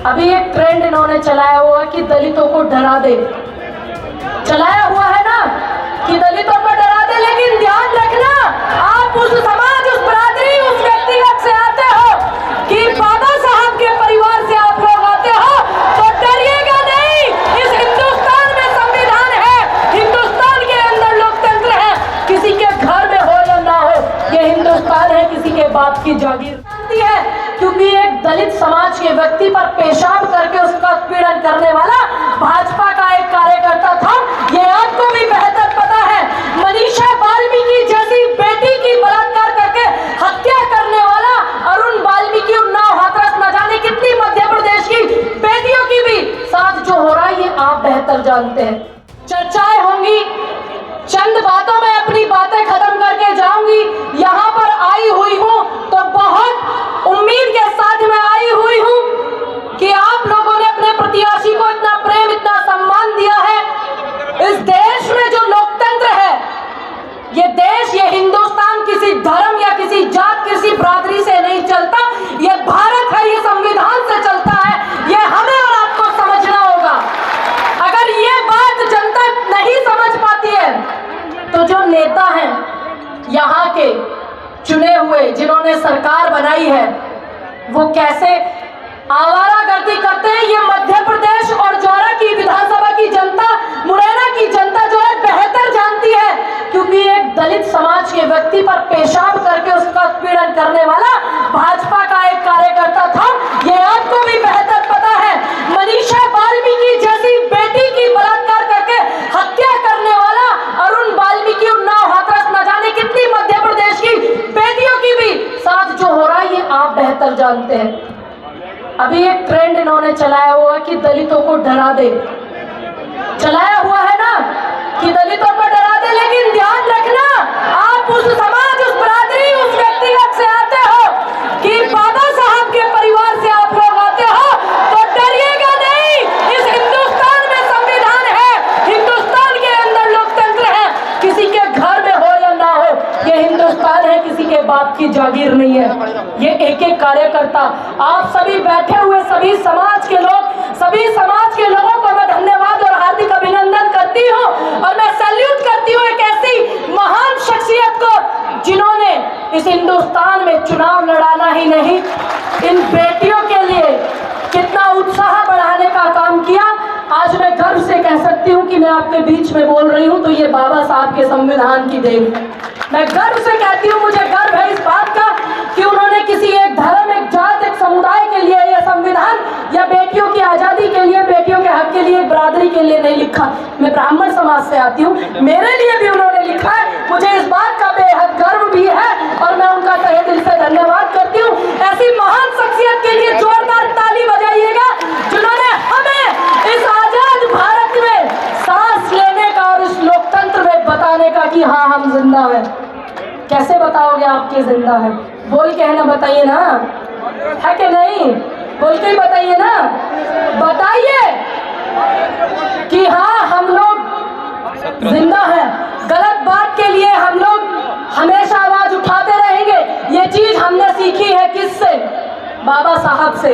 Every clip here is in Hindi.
अभी एक ट्रेंड इन्होंने चलाया हुआ कि दलितों को डरा दे, चलाया हुआ है ना कि दलितों को डरा दे। लेकिन ध्यान रखना, आप उस समाज, उस बरादरी, उस व्यक्तिगत से आते हो कि बाबा साहब के परिवार से आप लोग आते हो, तो डरिएगा नहीं। इस हिंदुस्तान में संविधान है, हिंदुस्तान के अंदर लोकतंत्र है। किसी के घर में हो या ना हो, ये हिंदुस्तान है, किसी के बाप की जागीर है। क्योंकि एक दलित समाज के व्यक्ति पर पेशाब करके उसका उत्पीड़न करने वाला भाजपा का एक कार्यकर्ता था, ये आपको भी बेहतर पता है। मनीषा वाल्मीकि जैसी बेटी की बलात्कार करके हत्या करने वाला अरुण वाल्मीकि, उन्नाव, हाथरस, न जाने कितनी मध्य प्रदेश की बेटियों की भी साथ जो हो रहा है, ये आप बेहतर जानते हैं। चर्चाएं होंगी, चंद बातों में अपनी बातें खत्म करके जाऊंगी। यहाँ पर आई हुई हूँ तो बहुत उम्मीद के साथ मैं आई हुई हूँ कि आप लोगों ने अपने प्रत्याशी को इतना प्रेम, इतना सम्मान दिया है। इस देश में जो लोकतंत्र है, ये देश, ये हिंदुस्तान किसी धर्म या किसी जात, किसी बरादरी से नहीं चलता। ये भारत है, ये संविधान से चलता है। ये हमें और आपको समझना होगा। अगर ये बात जनता नहीं समझ पाती है तो जो नेता हैं यहाँ के चुने हुए, जिन्होंने सरकार बनाई है, वो कैसे आवारागर्दी करते हैं, ये मध्य प्रदेश और जौरा की विधानसभा की जनता, मुरैना की जनता जो है बेहतर जानती है। क्योंकि एक दलित समाज के व्यक्ति पर पेशाब करके उसका उत्पीड़न करने वाला भाजपा का एक कार्यकर्ता था, ये आपको भी बेहतर पता है। मनीषा वाल्मीकि जैसी बेटी की बलात्कार करके हत्या करने वाला अरुण वाल्मीकि, उन्नाव, हाथरस, न जाने कितनी मध्य प्रदेश की बेटियों की भी साथ जो हो रहा है, ये आप बेहतर जानते हैं। अभी एक ट्रेंड इन्होंने चलाया हुआ कि दलितों को डरा दे, चलाया हुआ है ना कि दलितों को डरा दे। लेकिन ध्यान रखना, आप उस समाज, उस बरादरी, उस व्यक्तिगत से आते हो कि बाबा साहब के परिवार से आप लोग आते हो, तो डरिएगा नहीं। इस हिंदुस्तान में संविधान है, हिंदुस्तान के अंदर लोकतंत्र है। किसी के घर में हो या ना हो, ये हिंदुस्तान है, किसी के बाप की जागीर नहीं है। ये एक एक कार्यकर्ता, आप सभी बैठे हुए सभी समाज के लोग, सभी समाज के लोगों को मैं धन्यवाद और हार्दिक अभिनंदन करती हूँ। और मैं सैल्यूट करती हूँ एक ऐसी महान शख्सियत को जिन्होंने इस हिंदुस्तान में चुनाव लड़ाना ही नहीं, इन बेटियों के लिए कितना उत्साह बढ़ाने का काम किया। आज मैं गर्व से कह सकती हूँ कि मैं आपके बीच में बोल रही हूँ तो ये बाबा साहब के संविधान की देन है। मैं गर्व से कहती हूँ, मुझे गर्व है इस बात का कि उन्होंने किसी एक धर्म, एक जात, एक समुदाय के लिए यह संविधान या बेटियों की आज़ादी के लिए, बेटियों के हक के लिए, बरादरी के लिए नहीं लिखा। मैं ब्राह्मण समाज से आती हूँ, मेरे लिए भी उन्होंने लिखा है। मुझे इस बात का बेहद गर्व भी है और मैं उनका तहे दिल से धन्यवाद करती हूँ। ऐसी महान शख्सियत के लिए जोरदार ताली बजाइएगा, जिन्होंने हमें इस आजाद भारत में सांस लेने का और इस लोकतंत्र में बताने का कि हाँ, हम जिंदा हैं। कैसे बताओगे आपके जिंदा है? बोल के है ना, बताइए ना, है कि नहीं? बोल के ही बताइए ना, बताइए कि हाँ, हम लोग जिंदा हैं। गलत बात के लिए हम लोग हमेशा आवाज उठाते रहेंगे। ये चीज हमने सीखी है किससे? बाबा साहब से,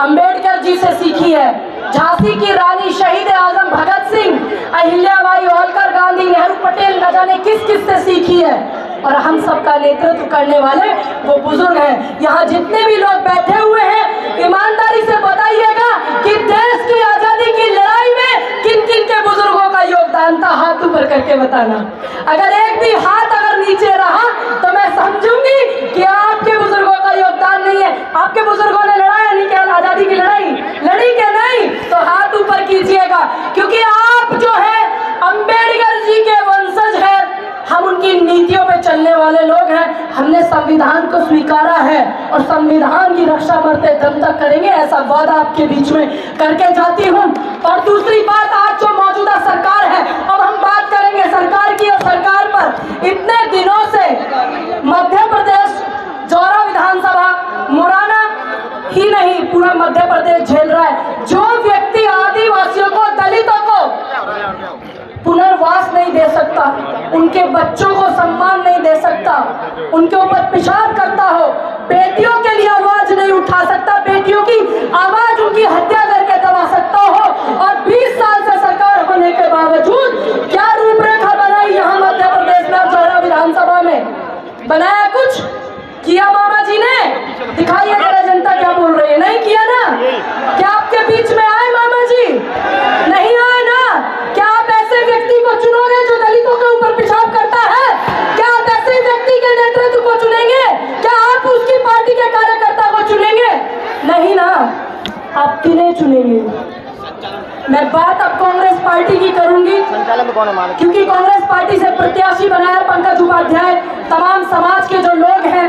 अंबेडकर जी से सीखी है, झांसी की रानी शहीद आजम भगत सिंह, अहिल्याबाई होलकर, गांधी, नेहरू, पटेल, न जाने किस किस से सीखी है। और हम सबका नेतृत्व करने वाले वो बुजुर्ग हैं। यहाँ जितने भी लोग बैठे हुए हैं, ईमानदारी से बताइएगा कि देश की आजादी की लड़ाई में किन किन के बुजुर्गों का योगदान था। हाथ ऊपर करके बताना। अगर एक भी हाथ अगर नीचे रहा तो मैं समझूंगी कि आपके बुजुर्गों का योगदान नहीं है। आपके बुजुर्गों ने लड़ाई नहीं किया, आजादी की लड़ाई लड़ी के नहीं, तो हाथ ऊपर कीजिएगा। क्योंकि आप जो है अंबेडकर जी के वंशज हैं, हम उनकी नीतियों पे चलने वाले लोग हैं। हमने संविधान को स्वीकारा है और संविधान की रक्षा मरते दम तक करेंगे, ऐसा वादा आपके बीच में करके जाती हूँ। और दूसरी बात, आज जो मौजूदा सरकार है, अब हम बात करेंगे सरकार की। और सरकार पर इतने दिनों से मध्य प्रदेश, जौरा विधानसभा, मुरैना ही नहीं, पूरा मध्य प्रदेश झेल रहा है। जो व्यक्ति आदिवासियों को, दलितों को पुनर्वास नहीं दे सकता, उनके बच्चों को सम्मान नहीं दे सकता, उनके ऊपर पेशाब करता हो, बेटियों के लिए आवाज नहीं उठा सकता, बेटियों की आवाज क्या आपके बीच में आए मामा जी? नहीं आए ना। क्या आप ऐसे व्यक्ति को चुनोगे जो दलितों के ऊपर पेशाब करता है? क्या आप ऐसे व्यक्ति के नेतृत्व को चुनेंगे? क्या आप उसकी पार्टी के कार्यकर्ता को चुनेंगे? नहीं ना, आप किन्हें चुनेंगे? मैं बात अब कांग्रेस पार्टी की करूंगी, क्योंकि कांग्रेस पार्टी से प्रत्याशी बनाया पंकज उपाध्याय। तमाम समाज के जो लोग हैं,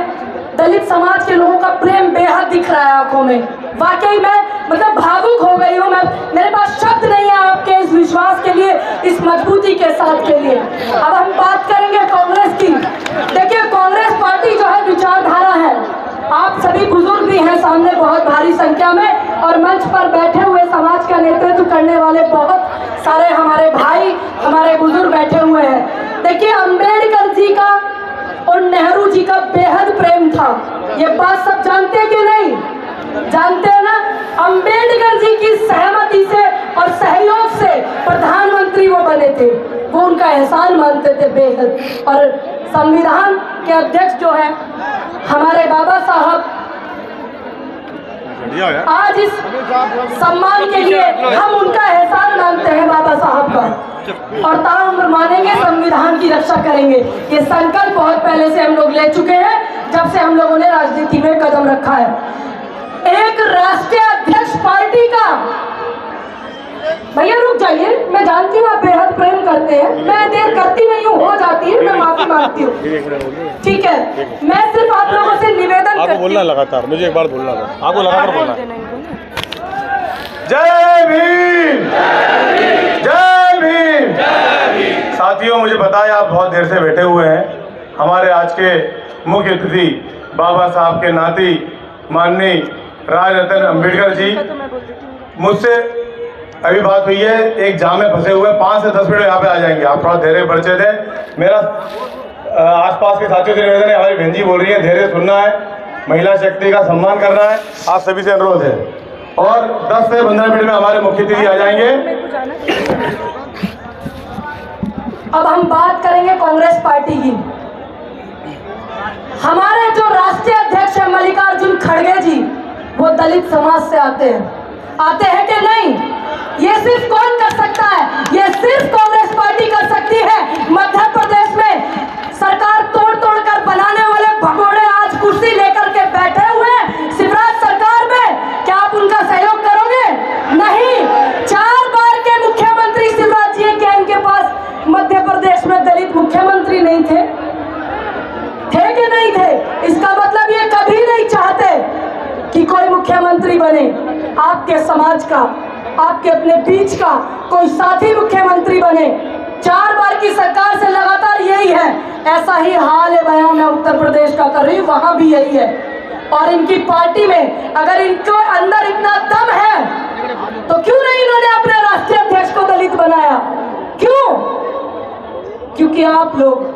दलित समाज के लोगों का प्रेम बेहद दिख रहा है आंखों में। वाकई मैं मतलब भावुक हो गई हूँ। मेरे पास शब्द नहीं है आपके इस विश्वास के लिए, इस मजबूती के साथ के लिए। अब हम बात करेंगे कांग्रेस की। देखिए, कांग्रेस पार्टी जो है विचारधारा है। आप सभी बुजुर्ग भी हैं सामने बहुत भारी संख्या में, और मंच पर बैठे हुए समाज का नेतृत्व करने वाले बहुत सारे हमारे भाई, हमारे बुजुर्ग बैठे हुए हैं। देखिए, अम्बेडकर जी का और नेहरू जी का बेहद प्रेम था। ये बात सब जानते हैं कि नहीं? जानते हैं ना। अम्बेडकर जी की सहमति से और सहयोग से प्रधानमंत्री वो बने थे। वो उनका एहसान मानते थे बेहद। और संविधान के अध्यक्ष जो है हमारे बाबा साहब, आज इस सम्मान के लिए हम उनका एहसान मानते हैं बाबा साहब का, और ताउम्र मानेंगे, संविधान की रक्षा करेंगे। ये संकल्प बहुत पहले से हम लोग ले चुके हैं, जब से हम लोगों ने राजनीति में कदम रखा है। एक राष्ट्रीय अध्यक्ष पार्टी का, भैया रुक जाइए, मैं जानती हूँ आप बेहद प्रेम करते हैं, मैं देर करती नहीं हूँ, हो जाती है, मैं माफी मांगती हूँ, ठीक है। मैं सिर्फ आप लोगों से निवेदन आपको बोलना लगातार, मुझे एक बार बोलना था, आपको लगातार बोलना। जय भीम, जय भीम। साथियों, मुझे पता है आप बहुत देर से बैठे हुए हैं। हमारे आज के मुख्य अतिथि बाबा साहब के नाती माननीय राजरत्न अम्बेडकर जी, मुझसे अभी बात हुई है, एक जाम में फंसे हुए 5 से 10 मिनट यहाँ पे आ जाएंगे। आप थोड़ा धैर्य बरचे थे। मेरा आसपास के साथियों से निवेदन है, हमारी बहन जी बोल रही है, धैर्य सुनना है, महिला शक्ति का सम्मान करना है, आप सभी से अनुरोध है। और 10 से 15 मिनट में हमारे मुख्य अतिथि आ जाएंगे। अब हम बात करेंगे कांग्रेस पार्टी की। हमारे जो राष्ट्रीय अध्यक्ष है मल्लिकार्जुन खड़गे जी, वो दलित समाज से आते हैं कि नहीं? ये सिर्फ कौन कर सकता है? ये सिर्फ कांग्रेस पार्टी कर सकती है। मध्य प्रदेश में सरकार तोड़ तोड़ कर बनाने वाले भगोड़े आज कुर्सी लेकर के बैठे हुए शिवराज सरकार में, क्या आप उनका सहयोग करोगे? नहीं। 4 बार के मुख्यमंत्री शिवराज जी, क्या इनके पास मध्य प्रदेश में दलित मुख्यमंत्री नहीं थे कि नहीं थे? इसका मतलब ये कभी नहीं चाहते कि कोई मुख्यमंत्री बने। आपके समाज का, आपके अपने बीच का कोई साथी मुख्यमंत्री बने। 4 बार की सरकार से लगातार यही है। ऐसा ही हाल है बयान में उत्तर प्रदेश का कर रही हूँ, वहां भी यही है। और इनकी पार्टी में अगर इनके अंदर इतना दम है तो क्यों नहीं इन्होंने अपने राष्ट्रीय अध्यक्ष को दलित बनाया? क्यों? क्योंकि आप लोग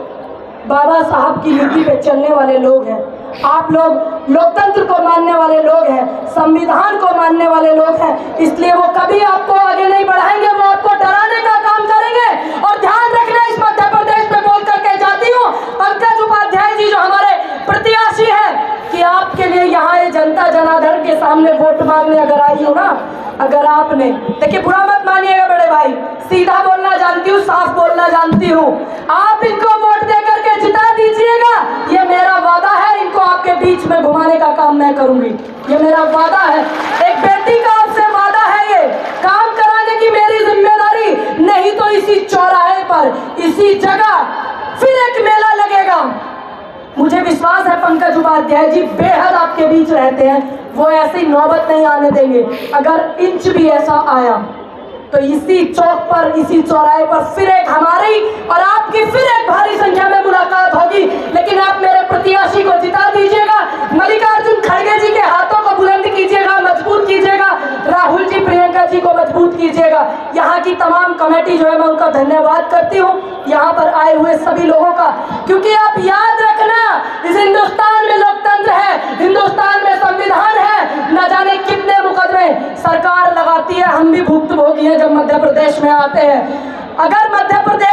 बाबा साहब की नीति पे चलने वाले लोग हैं। आप लोग लोकतंत्र को मानने वाले लोग हैं, संविधान को मानने वाले लोग हैं। इसलिए वो कभी आपको आगे नहीं बढ़ाएंगे, वो आपको डराने का काम करेंगे। और ध्यान रखना, इस मध्य प्रदेश में बोल करके जाती हूँ, पंकज उपाध्याय जी जो हमारे प्रत्याशी हैं, कि आपके लिए यहाँ ये जनता जनार्दन के सामने वोट मांगने अगर आई हो ना, अगर आपने, देखिए बुरा मत मानिएगा बड़े भाई, सीधा बोलना जानती हूँ, साफ बोलना जानती हूँ। आप इनको वोट दे करके जिता दीजिएगा, ये मेरा वादा है। इनको आपके बीच में घुमाने का काम मैं करूंगी, ये मेरा वादा है। एक बेटी का आपसे वादा है, ये काम कराने की मेरी जिम्मेदारी। नहीं तो इसी चौराहे पर, इसी जगह फिर एक मेला लगेगा। मुझे विश्वास है पंकज उपाध्याय जी बेहद आपके बीच रहते हैं, वो ऐसी नौबत नहीं आने देंगे। अगर इंच भी ऐसा आया तो इसी चौक पर, इसी चौराहे पर फिर एक हमारी और आपकी फिर एक भारी संख्या में मुलाकात होगी। लेकिन आप मेरे प्रत्याशी को जिता दीजिएगा, मल्लिकार्जुन खड़गे जी के हाथों को बुलंद कीजिएगा, मजबूत कीजिएगा, राहुल जी, प्रियंका जी को मजबूत कीजिएगा। यहाँ की तमाम कमेटी जो है मैं उनका धन्यवाद करती हूँ, यहाँ पर आए हुए सभी लोगों का। क्योंकि आप याद रखना, इस हिंदुस्तान में लोकतंत्र है, हिंदुस्तान में संविधान है। न जाने कितने मुकदमे सरकार लगाती है, हम भी भुक्तभोगी हैं जब मध्य प्रदेश में आते हैं। अगर मध्य प्रदेश